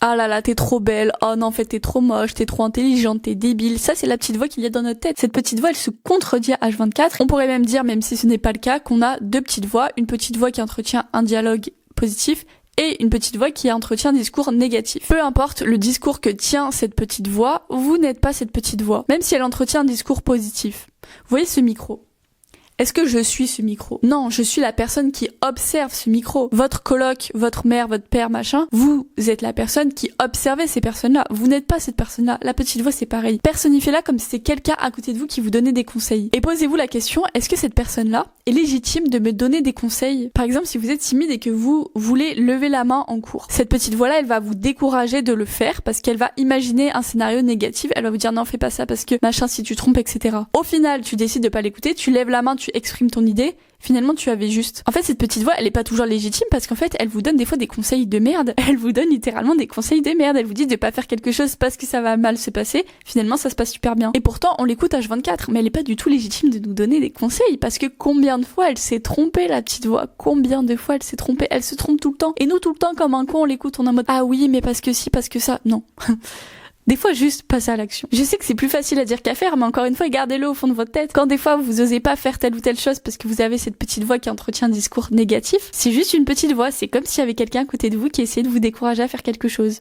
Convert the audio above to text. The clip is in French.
Ah là là, t'es trop belle. Oh non, en fait, t'es trop moche, t'es trop intelligente, t'es débile. Ça, c'est la petite voix qu'il y a dans notre tête. Cette petite voix, elle se contredit à H24. On pourrait même dire, même si ce n'est pas le cas, qu'on a deux petites voix. Une petite voix qui entretient un dialogue positif et une petite voix qui entretient un discours négatif. Peu importe le discours que tient cette petite voix, vous n'êtes pas cette petite voix, même si elle entretient un discours positif. Vous voyez ce micro ? Est-ce que je suis ce micro? Non, je suis la personne qui observe ce micro. Votre coloc, votre mère, votre père, machin, vous êtes la personne qui observez ces personnes-là. Vous n'êtes pas cette personne-là. La petite voix, c'est pareil. Personnifiez-la comme si c'était quelqu'un à côté de vous qui vous donnait des conseils. Et posez-vous la question, est-ce que cette personne-là est légitime de me donner des conseils? Par exemple, si vous êtes timide et que vous voulez lever la main en cours, cette petite voix-là, elle va vous décourager de le faire parce qu'elle va imaginer un scénario négatif. Elle va vous dire non, fais pas ça parce que machin, si tu trompes, etc. Au final, tu décides de pas l'écouter, tu lèves la main, tu exprimes ton idée, finalement tu avais juste. En fait, cette petite voix, elle est pas toujours légitime parce qu'en fait, elle vous donne des fois des conseils de merde. Elle vous donne littéralement des conseils de merde. Elle vous dit de pas faire quelque chose parce que ça va mal se passer. Finalement, ça se passe super bien. Et pourtant, on l'écoute H24, mais elle est pas du tout légitime de nous donner des conseils parce que combien de fois elle s'est trompée, la petite voix? Combien de fois elle s'est trompée? Elle se trompe tout le temps. Et nous, tout le temps, comme un con, on l'écoute, on est en mode ah oui, mais parce que si, parce que ça. Non. Des fois, juste passer à l'action. Je sais que c'est plus facile à dire qu'à faire, mais encore une fois, gardez-le au fond de votre tête. Quand des fois, vous osez pas faire telle ou telle chose parce que vous avez cette petite voix qui entretient un discours négatif, c'est juste une petite voix. C'est comme s'il y avait quelqu'un à côté de vous qui essayait de vous décourager à faire quelque chose.